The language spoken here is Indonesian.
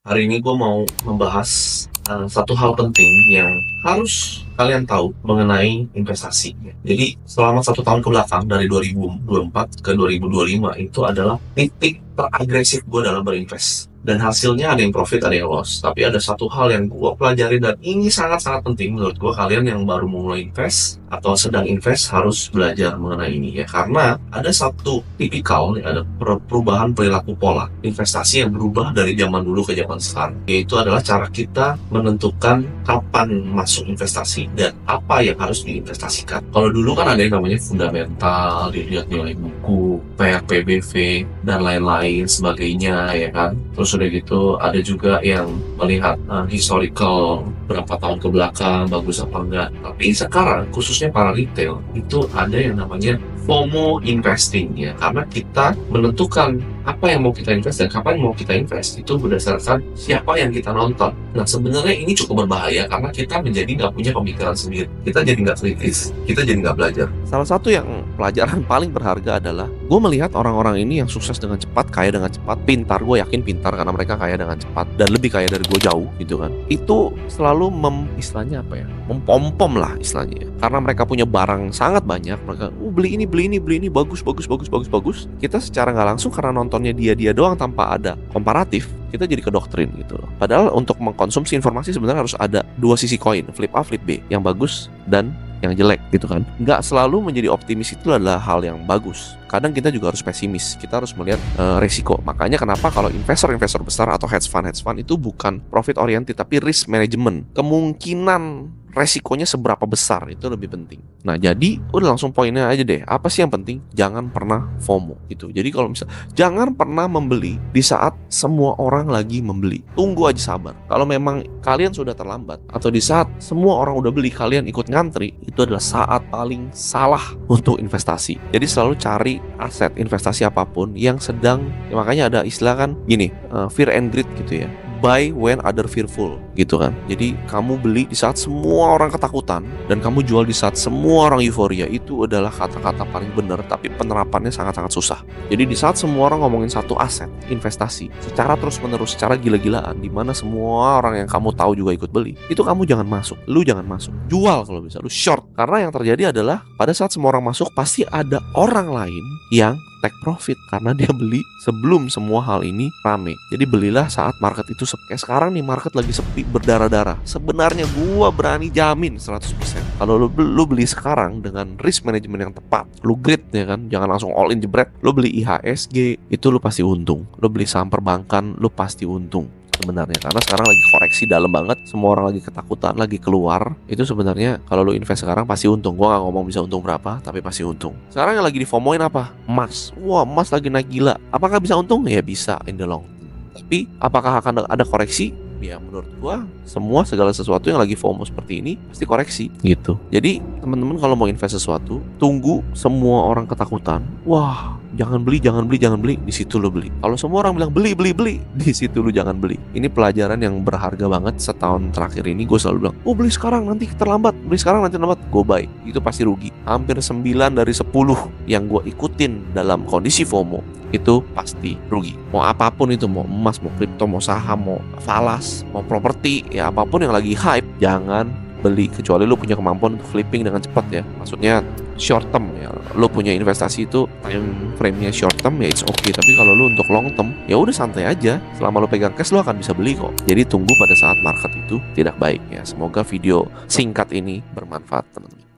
Hari ini gue mau membahas satu hal penting yang harus kalian tahu mengenai investasi. Jadi selama 1 tahun ke belakang dari 2024 ke 2025 itu adalah titik teragresif gue dalam berinvest. Dan hasilnya ada yang profit, ada yang loss. Tapi ada satu hal yang gue pelajari dan ini sangat-sangat penting menurut gue, kalian yang baru mulai invest atau sedang invest harus belajar mengenai ini ya. Karena ada satu tipikal, ada perubahan perilaku pola investasi yang berubah dari zaman dulu ke zaman sekarang. Yaitu adalah cara kita menentukan kapan masuk investasi dan apa yang harus diinvestasikan. Kalau dulu kan ada yang namanya fundamental, dilihat nilai buku, PRPBV, dan lain-lain sebagainya ya kan. Terus udah gitu ada juga yang melihat historical berapa tahun ke belakang bagus apa enggak. Tapi sekarang khususnya para retail itu ada yang namanya FOMO investing ya, karena kita menentukan apa yang mau kita invest dan kapan mau kita invest itu berdasarkan siapa yang kita nonton. Nah sebenarnya ini cukup berbahaya karena kita menjadi nggak punya pemikiran sendiri, kita jadi nggak kritis, kita jadi nggak belajar. Salah satu yang pelajaran paling berharga adalah gue melihat orang-orang ini yang sukses dengan cepat, kaya dengan cepat, pintar, gue yakin pintar karena mereka kaya dengan cepat dan lebih kaya dari gue jauh gitu kan. Itu selalu istilahnya apa ya, mempom-pom lah istilahnya ya. Karena mereka punya barang sangat banyak, mereka beli ini bagus. Kita secara nggak langsung karena nontonnya dia doang tanpa ada komparatif, kita jadi kedoktrin gitu loh. Padahal untuk mengkonsumsi informasi sebenarnya harus ada dua sisi koin, flip A, flip B, yang bagus dan yang jelek gitu kan. Nggak selalu menjadi optimis itu adalah hal yang bagus. Kadang kita juga harus pesimis, kita harus melihat resiko. Makanya kenapa kalau investor-investor besar atau hedge fund itu bukan profit oriented tapi risk management. Kemungkinan resikonya seberapa besar itu lebih penting. Nah jadi udah langsung poinnya aja deh. Apa sih yang penting? Jangan pernah FOMO gitu. Jadi kalau misal jangan pernah membeli di saat semua orang lagi membeli. Tunggu aja, sabar. Kalau memang kalian sudah terlambat atau di saat semua orang udah beli kalian ikut ngantri, itu adalah saat paling salah untuk investasi. Jadi selalu cari aset investasi apapun yang sedang ya, makanya ada istilah kan gini, fear and greed gitu ya. Buy when other fearful gitu kan. Jadi kamu beli di saat semua orang ketakutan dan kamu jual di saat semua orang euforia. Itu adalah kata-kata paling benar, tapi penerapannya sangat-sangat susah. Jadi di saat semua orang ngomongin satu aset investasi secara terus-menerus, secara gila-gilaan, di mana semua orang yang kamu tahu juga ikut beli, itu kamu jangan masuk. Lu jangan masuk. Jual kalau bisa, lu short. Karena yang terjadi adalah pada saat semua orang masuk pasti ada orang lain yang take profit karena dia beli sebelum semua hal ini rame. Jadi belilah saat market itu sepi. Kayak sekarang nih market lagi sepi berdarah-darah. Sebenarnya gua berani jamin 100% kalau lu beli sekarang dengan risk management yang tepat, lu grid ya kan, jangan langsung all in jebret. Lu beli IHSG itu lu pasti untung. Lu beli saham perbankan lu pasti untung sebenarnya, karena sekarang lagi koreksi dalam banget, semua orang lagi ketakutan, lagi keluar. Itu sebenarnya kalau lu invest sekarang pasti untung. Gua nggak ngomong bisa untung berapa, tapi pasti untung. Sekarang yang lagi difomoin apa? Emas. Wah, emas lagi naik gila. Apakah bisa untung? Ya bisa in the long term. Tapi apakah akan ada koreksi? Ya menurut gua segala sesuatu yang lagi FOMO seperti ini pasti koreksi gitu. Jadi teman-teman kalau mau invest sesuatu, tunggu semua orang ketakutan. Wah, jangan beli, di situ lo beli. Kalau semua orang bilang beli, di situ lo jangan beli. Ini pelajaran yang berharga banget setahun terakhir ini. Gue selalu bilang, beli sekarang nanti terlambat, gue buy. Itu pasti rugi. Hampir 9 dari 10 yang gue ikutin dalam kondisi FOMO itu pasti rugi. Mau apapun itu, mau emas, mau kripto, mau saham, mau falas, mau properti, ya apapun yang lagi hype, jangan beli kecuali lu punya kemampuan untuk flipping dengan cepat ya. Maksudnya short term ya. Lu punya investasi itu time frame-nya short term ya it's okay. Tapi kalau lu untuk long term ya udah santai aja. Selama lu pegang cash lu akan bisa beli kok. Jadi tunggu pada saat market itu tidak baik ya. Semoga video singkat ini bermanfaat teman-teman.